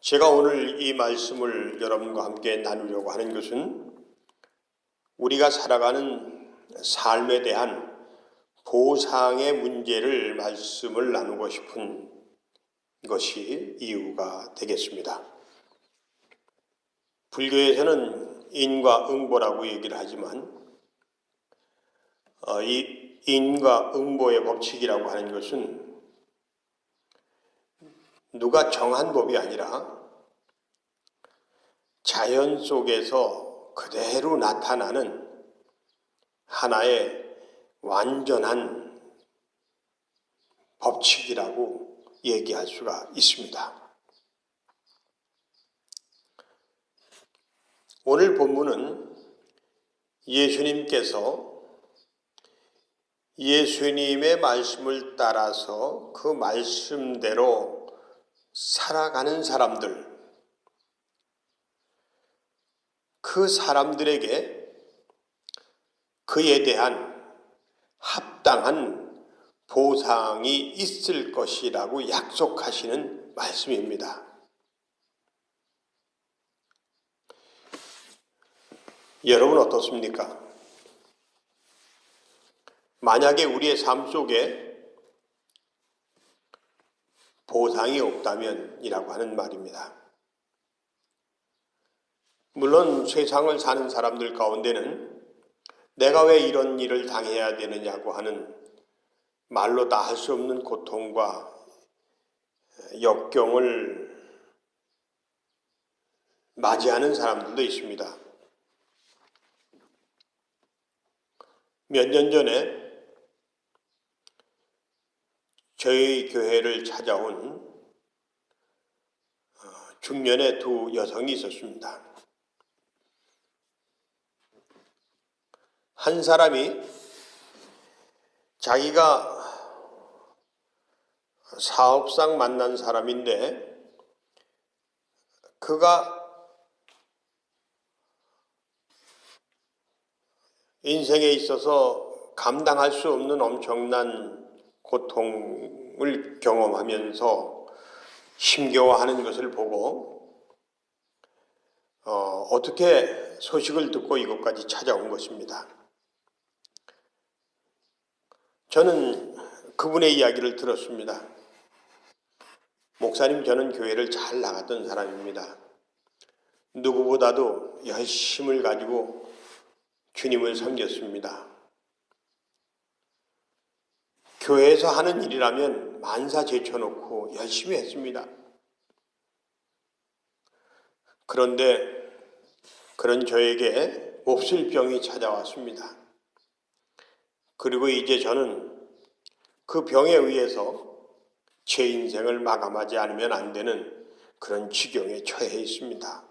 제가 오늘 이 말씀을 여러분과 함께 나누려고 하는 것은 우리가 살아가는 삶에 대한 보상의 문제를 말씀을 나누고 싶은 것이 이유가 되겠습니다. 불교에서는 인과 응보라고 얘기를 하지만 이 인과 응보의 법칙이라고 하는 것은 누가 정한 법이 아니라 자연 속에서 그대로 나타나는 하나의 완전한 법칙이라고 얘기할 수가 있습니다. 오늘 본문은 예수님께서 예수님의 말씀을 따라서 그 말씀대로 살아가는 사람들, 그 사람들에게 그에 대한 합당한 보상이 있을 것이라고 약속하시는 말씀입니다. 여러분 어떻습니까? 만약에 우리의 삶 속에 보상이 없다면이라고 하는 말입니다. 물론 세상을 사는 사람들 가운데는 내가 왜 이런 일을 당해야 되느냐고 하는 말로 다 할 수 없는 고통과 역경을 맞이하는 사람들도 있습니다. 몇 년 전에 저희 교회를 찾아온 중년의 두 여성이 있었습니다. 한 사람이 자기가 사업상 만난 사람인데 그가 인생에 있어서 감당할 수 없는 엄청난 고통을 경험하면서 힘겨워하는 것을 보고 어떻게 소식을 듣고 이곳까지 찾아온 것입니다. 저는 그분의 이야기를 들었습니다. 목사님, 저는 교회를 잘 나갔던 사람입니다. 누구보다도 열심을 가지고 주님을 섬겼습니다. 교회에서 하는 일이라면 만사 제쳐놓고 열심히 했습니다. 그런데 그런 저에게 몹쓸 병이 찾아왔습니다. 그리고 이제 저는 그 병에 의해서 제 인생을 마감하지 않으면 안 되는 그런 지경에 처해 있습니다.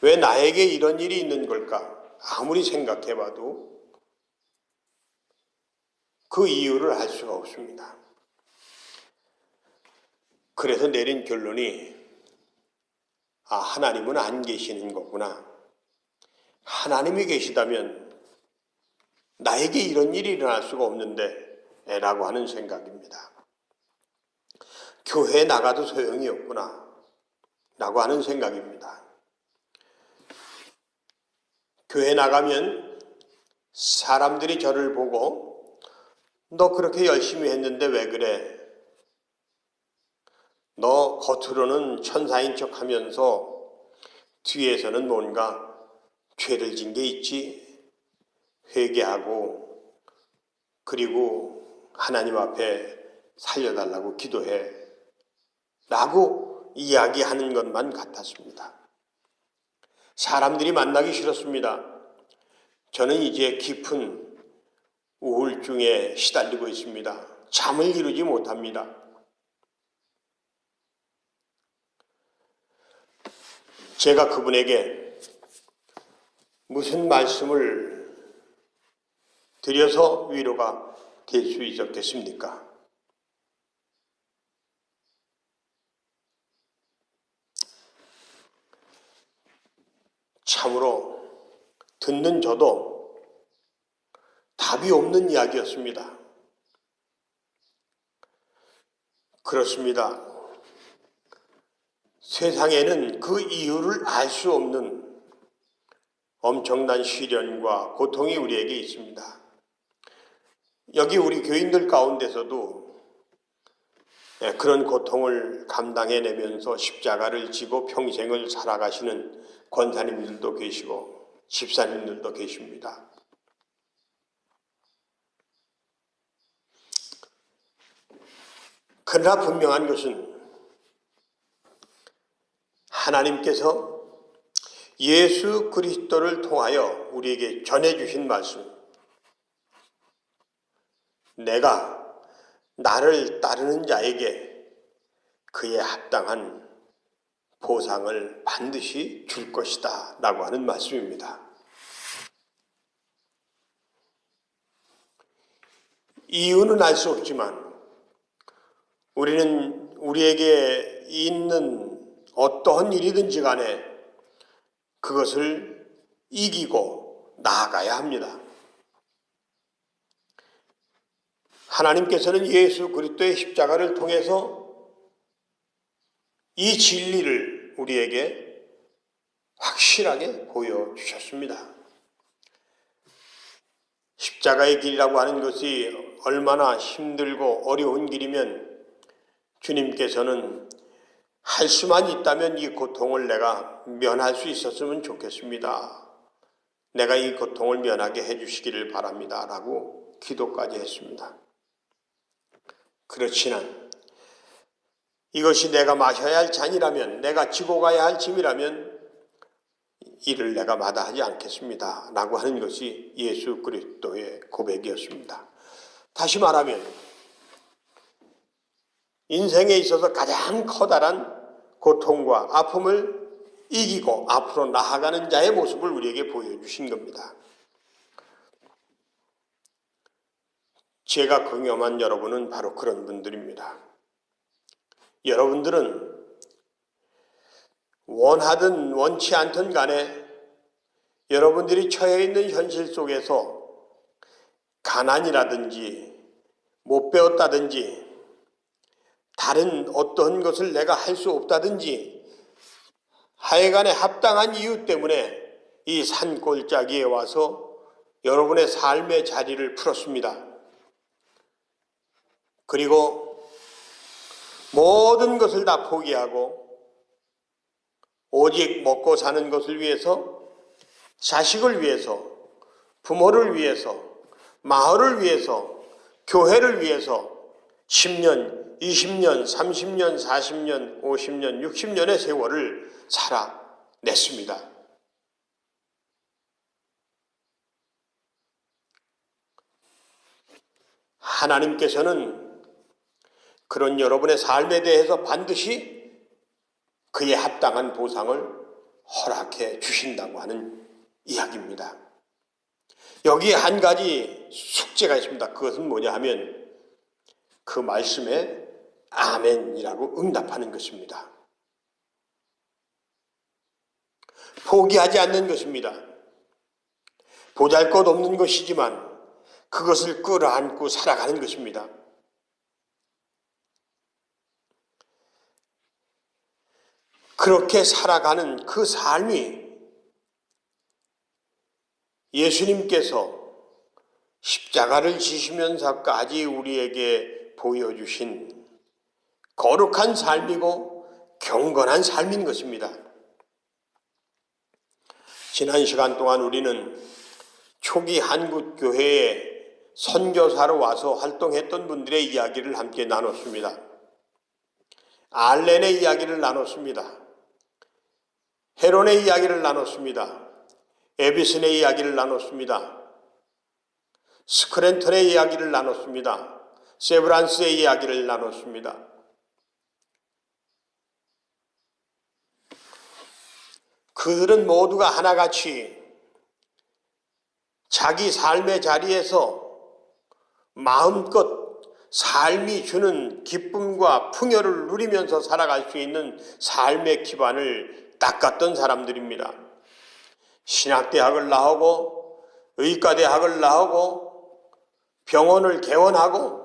왜 나에게 이런 일이 있는 걸까? 아무리 생각해봐도 그 이유를 알 수가 없습니다. 그래서 내린 결론이 하나님은 안 계시는 거구나. 하나님이 계시다면 나에게 이런 일이 일어날 수가 없는데 라고 하는 생각입니다. 교회에 나가도 소용이 없구나 라고 하는 생각입니다. 교회 나가면 사람들이 저를 보고 너 그렇게 열심히 했는데 왜 그래? 너 겉으로는 천사인 척 하면서 뒤에서는 뭔가 죄를 진 게 있지? 회개하고 그리고 하나님 앞에 살려달라고 기도해 라고 이야기하는 것만 같았습니다. 사람들이 만나기 싫었습니다. 저는 이제 깊은 우울증에 시달리고 있습니다. 잠을 이루지 못합니다. 제가 그분에게 무슨 말씀을 드려서 위로가 될 수 있었겠습니까? 참으로 듣는 저도 답이 없는 이야기였습니다. 그렇습니다. 세상에는 그 이유를 알 수 없는 엄청난 시련과 고통이 우리에게 있습니다. 여기 우리 교인들 가운데서도 그런 고통을 감당해내면서 십자가를 지고 평생을 살아가시는 권사님들도 계시고 집사님들도 계십니다. 그러나 분명한 것은 하나님께서 예수 그리스도를 통하여 우리에게 전해주신 말씀, 내가 나를 따르는 자에게 그에 합당한 보상을 반드시 줄 것이다 라고 하는 말씀입니다. 이유는 알 수 없지만 우리는 우리에게 있는 어떠한 일이든지 간에 그것을 이기고 나아가야 합니다. 하나님께서는 예수 그리스도의 십자가를 통해서 이 진리를 우리에게 확실하게 보여주셨습니다. 십자가의 길이라고 하는 것이 얼마나 힘들고 어려운 길이면 주님께서는 할 수만 있다면 이 고통을 내가 면할 수 있었으면 좋겠습니다. 내가 이 고통을 면하게 해주시기를 바랍니다. 라고 기도까지 했습니다. 그렇지만 이것이 내가 마셔야 할 잔이라면, 내가 지고 가야 할 짐이라면 이를 내가 마다하지 않겠습니다. 라고 하는 것이 예수 그리스도의 고백이었습니다. 다시 말하면 인생에 있어서 가장 커다란 고통과 아픔을 이기고 앞으로 나아가는 자의 모습을 우리에게 보여주신 겁니다. 제가 경험한 여러분은 바로 그런 분들입니다. 여러분들은 원하든 원치 않든 간에 여러분들이 처해 있는 현실 속에서 가난이라든지 못 배웠다든지 다른 어떤 것을 내가 할 수 없다든지 하여간에 합당한 이유 때문에 이 산골짜기에 와서 여러분의 삶의 자리를 풀었습니다. 그리고 모든 것을 다 포기하고 오직 먹고 사는 것을 위해서, 자식을 위해서, 부모를 위해서, 마을을 위해서, 교회를 위해서 10년, 20년, 30년, 40년, 50년, 60년의 세월을 살아냈습니다. 하나님께서는 그런 여러분의 삶에 대해서 반드시 그에 합당한 보상을 허락해 주신다고 하는 이야기입니다. 여기에 한 가지 숙제가 있습니다. 그것은 뭐냐 하면 그 말씀에 아멘이라고 응답하는 것입니다. 포기하지 않는 것입니다. 보잘것없는 것이지만 그것을 끌어안고 살아가는 것입니다. 그렇게 살아가는 그 삶이 예수님께서 십자가를 지시면서까지 우리에게 보여주신 거룩한 삶이고 경건한 삶인 것입니다. 지난 시간 동안 우리는 초기 한국교회에 선교사로 와서 활동했던 분들의 이야기를 함께 나눴습니다. 알렌의 이야기를 나눴습니다. 헤론의 이야기를 나눴습니다. 에비슨의 이야기를 나눴습니다. 스크랜턴의 이야기를 나눴습니다. 세브란스의 이야기를 나눴습니다. 그들은 모두가 하나같이 자기 삶의 자리에서 마음껏 삶이 주는 기쁨과 풍요를 누리면서 살아갈 수 있는 삶의 기반을 닦았던 사람들입니다. 신학대학을 나오고 의과대학을 나오고 병원을 개원하고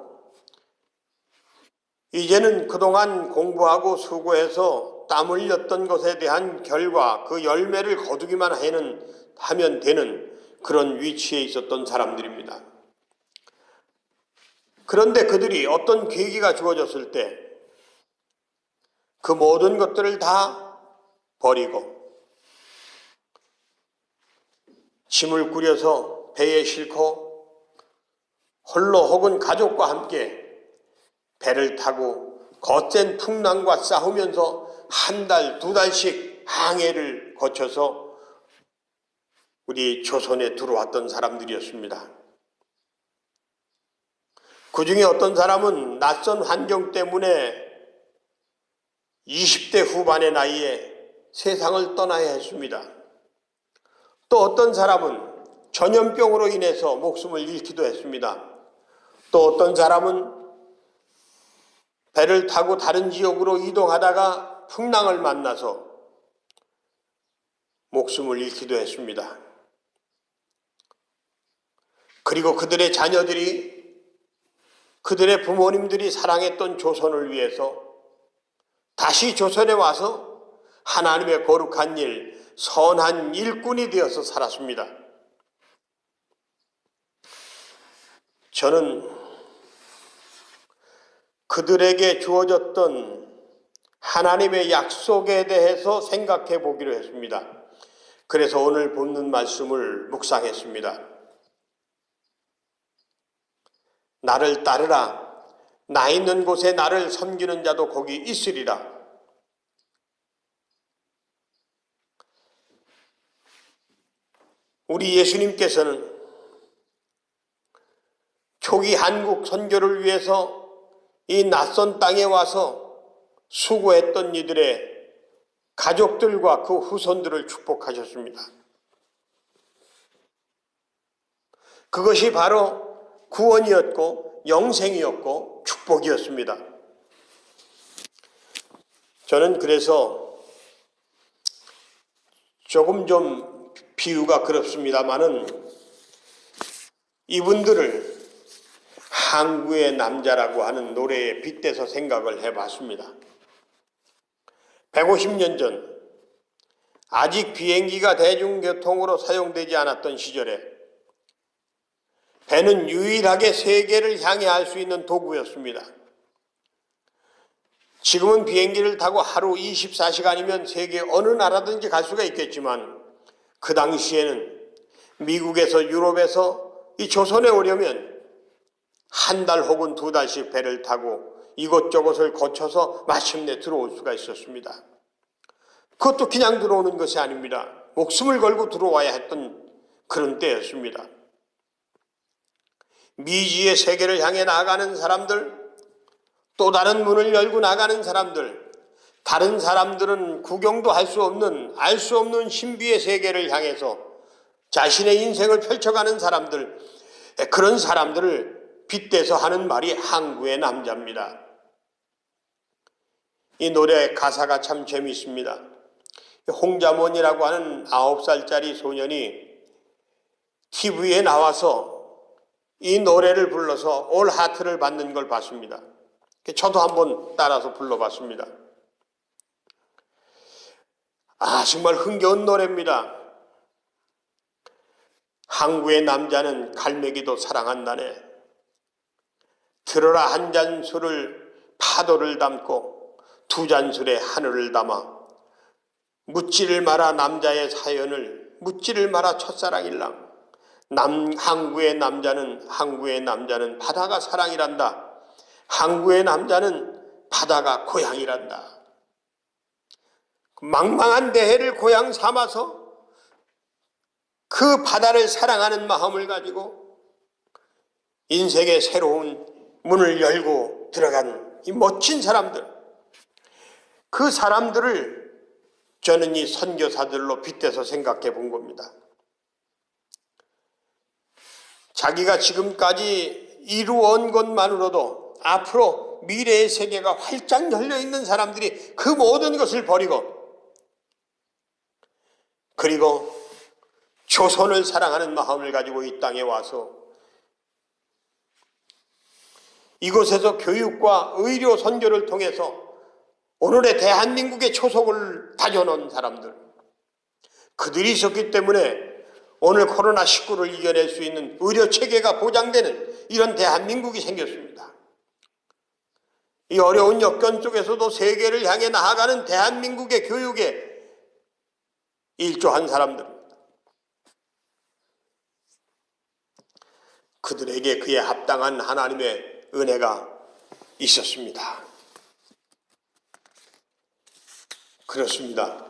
이제는 그동안 공부하고 수고해서 땀 흘렸던 것에 대한 결과, 그 열매를 거두기만 하면 되는 그런 위치에 있었던 사람들입니다. 그런데 그들이 어떤 계기가 주어졌을 때 그 모든 것들을 다 버리고 짐을 꾸려서 배에 싣고 홀로 혹은 가족과 함께 배를 타고 거센 풍랑과 싸우면서 한 달, 두 달씩 항해를 거쳐서 우리 조선에 들어왔던 사람들이었습니다. 그 중에 어떤 사람은 낯선 환경 때문에 20대 후반의 나이에 세상을 떠나야 했습니다. 또 어떤 사람은 전염병으로 인해서 목숨을 잃기도 했습니다. 또 어떤 사람은 배를 타고 다른 지역으로 이동하다가 풍랑을 만나서 목숨을 잃기도 했습니다. 그리고 그들의 자녀들이, 그들의 부모님들이 사랑했던 조선을 위해서 다시 조선에 와서 하나님의 거룩한 일, 선한 일꾼이 되어서 살았습니다. 저는 그들에게 주어졌던 하나님의 약속에 대해서 생각해 보기로 했습니다. 그래서 오늘 본문 말씀을 묵상했습니다. 나를 따르라. 나 있는 곳에 나를 섬기는 자도 거기 있으리라. 우리 예수님께서는 초기 한국 선교를 위해서 이 낯선 땅에 와서 수고했던 이들의 가족들과 그 후손들을 축복하셨습니다. 그것이 바로 구원이었고 영생이었고 축복이었습니다. 저는 그래서 조금 좀 비유가 그렇습니다마는 이분들을 항구의 남자라고 하는 노래에 빗대서 생각을 해봤습니다. 150년 전 아직 비행기가 대중교통으로 사용되지 않았던 시절에 배는 유일하게 세계를 향해 할 수 있는 도구였습니다. 지금은 비행기를 타고 하루 24시간이면 세계 어느 나라든지 갈 수가 있겠지만 그 당시에는 미국에서 유럽에서 이 조선에 오려면 한 달 혹은 두 달씩 배를 타고 이곳저곳을 거쳐서 마침내 들어올 수가 있었습니다. 그것도 그냥 들어오는 것이 아닙니다. 목숨을 걸고 들어와야 했던 그런 때였습니다. 미지의 세계를 향해 나아가는 사람들, 또 다른 문을 열고 나가는 사람들, 다른 사람들은 구경도 할 수 없는, 알 수 없는 신비의 세계를 향해서 자신의 인생을 펼쳐가는 사람들, 그런 사람들을 빗대서 하는 말이 항구의 남자입니다. 이 노래 가사가 참 재미있습니다. 홍자몬이라고 하는 9살짜리 소년이 TV에 나와서 이 노래를 불러서 올 하트를 받는 걸 봤습니다. 저도 한번 따라서 불러봤습니다. 정말 흥겨운 노래입니다. 항구의 남자는 갈매기도 사랑한다네. 들어라 한 잔 술을 파도를 담고 두 잔 술에 하늘을 담아 묻지를 마라 남자의 사연을 묻지를 마라 첫사랑일랑 항구의 남자는 바다가 사랑이란다. 항구의 남자는 바다가 고향이란다. 망망한 대해를 고향 삼아서 그 바다를 사랑하는 마음을 가지고 인생의 새로운 문을 열고 들어간 이 멋진 사람들, 그 사람들을 저는 이 선교사들로 빗대서 생각해 본 겁니다. 자기가 지금까지 이루어온 것만으로도 앞으로 미래의 세계가 활짝 열려있는 사람들이 그 모든 것을 버리고, 그리고 조선을 사랑하는 마음을 가지고 이 땅에 와서 이곳에서 교육과 의료 선교를 통해서 오늘의 대한민국의 초석을 다져놓은 사람들, 그들이 있었기 때문에 오늘 코로나19를 이겨낼 수 있는 의료체계가 보장되는 이런 대한민국이 생겼습니다. 이 어려운 여건 속에서도 세계를 향해 나아가는 대한민국의 교육에 일조한 사람들입니다. 그들에게 그에 합당한 하나님의 은혜가 있었습니다. 그렇습니다.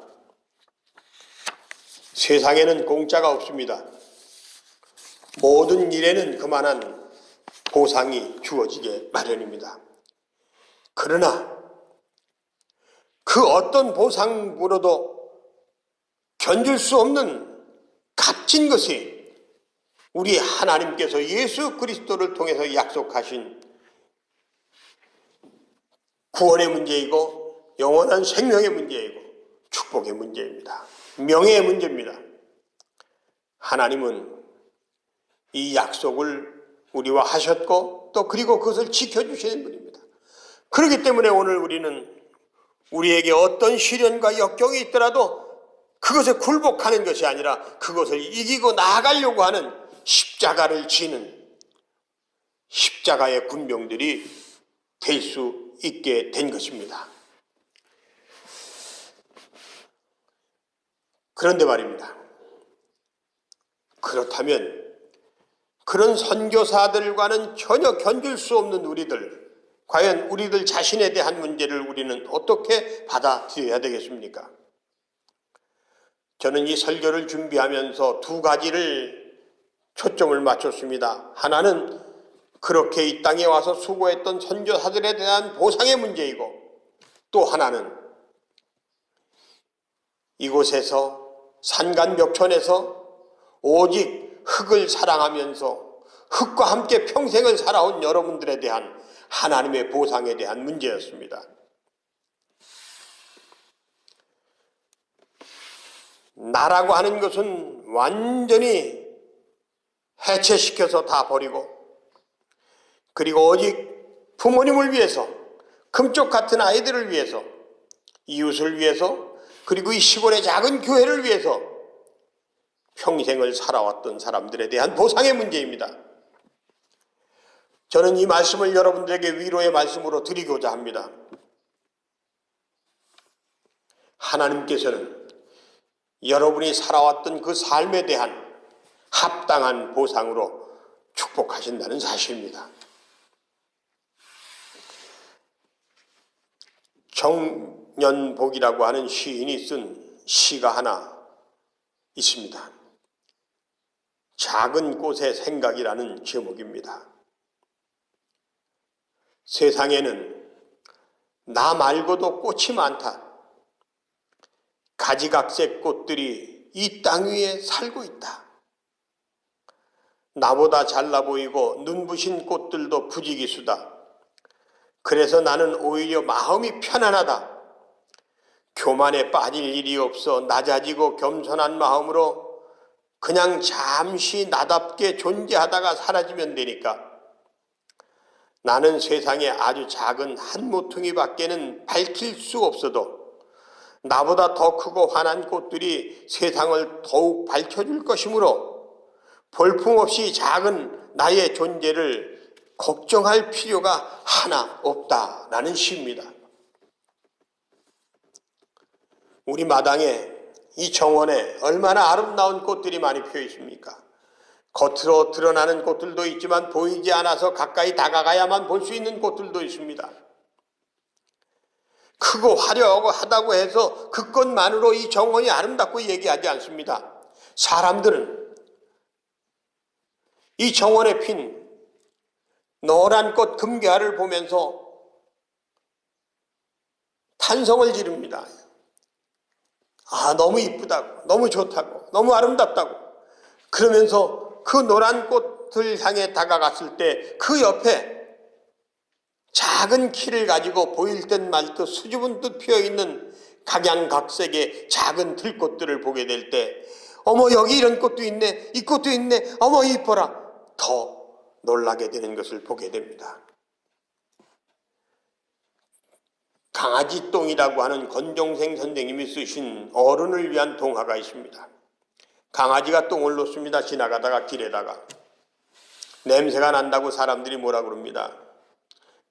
세상에는 공짜가 없습니다. 모든 일에는 그만한 보상이 주어지게 마련입니다. 그러나 그 어떤 보상으로도 견딜 수 없는 값진 것이 우리 하나님께서 예수 그리스도를 통해서 약속하신 구원의 문제이고 영원한 생명의 문제이고 축복의 문제입니다. 명예의 문제입니다. 하나님은 이 약속을 우리와 하셨고 또 그리고 그것을 지켜주시는 분입니다. 그렇기 때문에 오늘 우리는 우리에게 어떤 시련과 역경이 있더라도 그것에 굴복하는 것이 아니라 그것을 이기고 나아가려고 하는 십자가를 지는 십자가의 군병들이 될 수 있게 된 것입니다. 그런데 말입니다. 그렇다면 그런 선교사들과는 전혀 견딜 수 없는 우리들, 과연 우리들 자신에 대한 문제를 우리는 어떻게 받아들여야 되겠습니까? 저는 이 설교를 준비하면서 두 가지를 초점을 맞췄습니다. 하나는 그렇게 이 땅에 와서 수고했던 선교사들에 대한 보상의 문제이고, 또 하나는 이곳에서 산간벽천에서 오직 흙을 사랑하면서 흙과 함께 평생을 살아온 여러분들에 대한 하나님의 보상에 대한 문제였습니다. 나라고 하는 것은 완전히 해체시켜서 다 버리고, 그리고 오직 부모님을 위해서, 금쪽 같은 아이들을 위해서, 이웃을 위해서, 그리고 이 시골의 작은 교회를 위해서 평생을 살아왔던 사람들에 대한 보상의 문제입니다. 저는 이 말씀을 여러분들에게 위로의 말씀으로 드리고자 합니다. 하나님께서는 여러분이 살아왔던 그 삶에 대한 합당한 보상으로 축복하신다는 사실입니다. 정년복이라고 하는 시인이 쓴 시가 하나 있습니다. 작은 꽃의 생각이라는 제목입니다. 세상에는 나 말고도 꽃이 많다. 가지각색 꽃들이 이 땅 위에 살고 있다. 나보다 잘나 보이고 눈부신 꽃들도 부지기수다. 그래서 나는 오히려 마음이 편안하다. 교만에 빠질 일이 없어 낮아지고 겸손한 마음으로 그냥 잠시 나답게 존재하다가 사라지면 되니까. 나는 세상에 아주 작은 한 모퉁이밖에는 밝힐 수 없어도 나보다 더 크고 환한 꽃들이 세상을 더욱 밝혀줄 것이므로 볼품없이 작은 나의 존재를 걱정할 필요가 하나 없다라는 시입니다. 우리 마당에 이 정원에 얼마나 아름다운 꽃들이 많이 피어 있습니까? 겉으로 드러나는 꽃들도 있지만 보이지 않아서 가까이 다가가야만 볼 수 있는 꽃들도 있습니다. 크고 화려하다고 해서 그 꽃만으로 이 정원이 아름답고 얘기하지 않습니다. 사람들은 이 정원에 핀 노란 꽃 금괴화를 보면서 탄성을 지릅니다. 아, 너무 이쁘다고, 너무 좋다고, 너무 아름답다고. 그러면서 그 노란 꽃을 향해 다가갔을 때 그 옆에 작은 키를 가지고 보일 듯 말 듯 수줍은 듯 피어있는 각양각색의 작은 들꽃들을 보게 될 때, 어머 여기 이런 꽃도 있네, 이 꽃도 있네, 어머 이뻐라, 더 놀라게 되는 것을 보게 됩니다. 강아지 똥이라고 하는 권종생 선생님이 쓰신 어른을 위한 동화가 있습니다. 강아지가 똥을 놓습니다. 지나가다가 길에다가. 냄새가 난다고 사람들이 뭐라 그럽니다.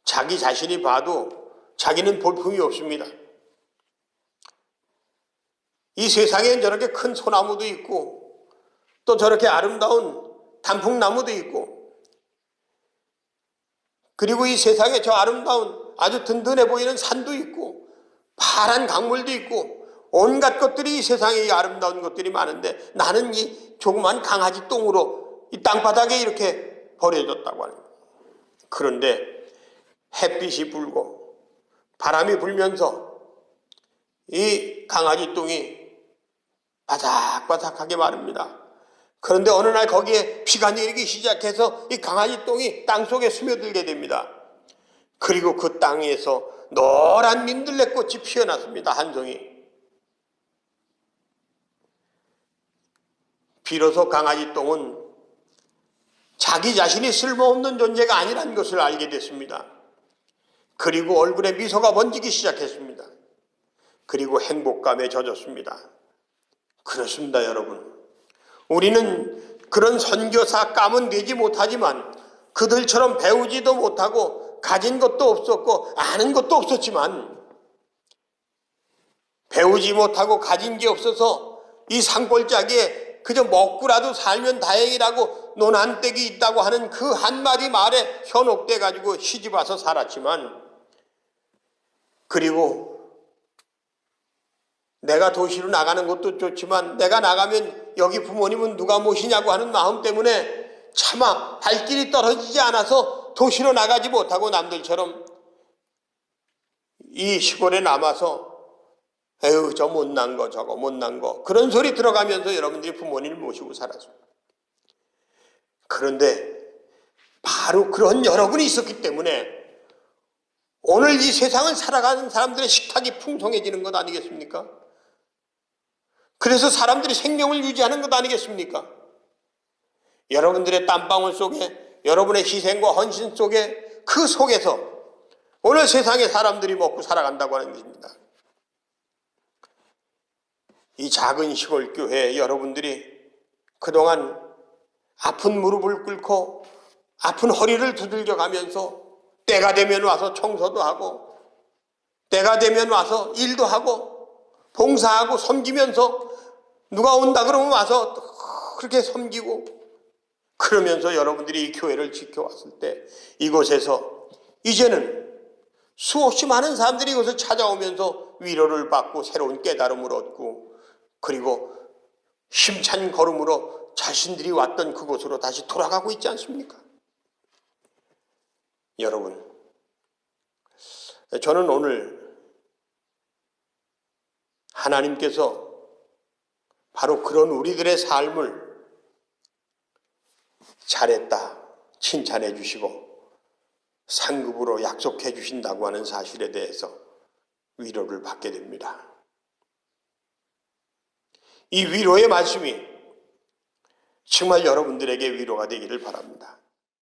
자기 자신이 봐도 자기는 볼품이 없습니다. 이 세상엔 저렇게 큰 소나무도 있고 또 저렇게 아름다운 단풍나무도 있고, 그리고 이 세상에 저 아름다운 아주 든든해 보이는 산도 있고 파란 강물도 있고 온갖 것들이 이 세상에 이 아름다운 것들이 많은데 나는 이 조그만 강아지 똥으로 이 땅바닥에 이렇게 버려졌다고 하는 거예요. 그런데 햇빛이 불고 바람이 불면서 이 강아지 똥이 바삭바삭하게 마릅니다. 그런데 어느 날 거기에 비가 내리기 시작해서 이 강아지 똥이 땅속에 스며들게 됩니다. 그리고 그 땅에서 노란 민들레꽃이 피어났습니다. 한 송이. 비로소 강아지 똥은 자기 자신이 쓸모없는 존재가 아니라는 것을 알게 됐습니다. 그리고 얼굴에 미소가 번지기 시작했습니다. 그리고 행복감에 젖었습니다. 그렇습니다, 여러분. 우리는 그런 선교사 감은 되지 못하지만 그들처럼 배우지도 못하고 가진 것도 없었고 아는 것도 없었지만, 배우지 못하고 가진 게 없어서 이 산골짜기에 그저 먹고라도 살면 다행이라고 논한댁이 있다고 하는 그 한마디 말에 현혹돼 가지고 시집와서 살았지만, 그리고 내가 도시로 나가는 것도 좋지만 내가 나가면 여기 부모님은 누가 모시냐고 하는 마음 때문에 차마 발길이 떨어지지 않아서 도시로 나가지 못하고 남들처럼 이 시골에 남아서 에휴 저 못난 거 저거 못난 거 그런 소리 들어가면서 여러분들이 부모님을 모시고 살았습니다. 그런데 바로 그런 여러분이 있었기 때문에 오늘 이 세상을 살아가는 사람들의 식탁이 풍성해지는 것 아니겠습니까? 그래서 사람들이 생명을 유지하는 것 아니겠습니까? 여러분들의 땀방울 속에, 여러분의 희생과 헌신 속에, 그 속에서 오늘 세상에 사람들이 먹고 살아간다고 하는 것입니다. 이 작은 시골 교회에 여러분들이 그동안 아픈 무릎을 꿇고 아픈 허리를 두들겨 가면서 때가 되면 와서 청소도 하고 때가 되면 와서 일도 하고 봉사하고 섬기면서 누가 온다 그러면 와서 그렇게 섬기고 그러면서 여러분들이 이 교회를 지켜왔을 때 이곳에서 이제는 수없이 많은 사람들이 이곳을 찾아오면서 위로를 받고 새로운 깨달음을 얻고 그리고 힘찬 걸음으로 자신들이 왔던 그곳으로 다시 돌아가고 있지 않습니까? 여러분, 저는 오늘 하나님께서 바로 그런 우리들의 삶을 잘했다 칭찬해 주시고 상급으로 약속해 주신다고 하는 사실에 대해서 위로를 받게 됩니다. 이 위로의 말씀이 정말 여러분들에게 위로가 되기를 바랍니다.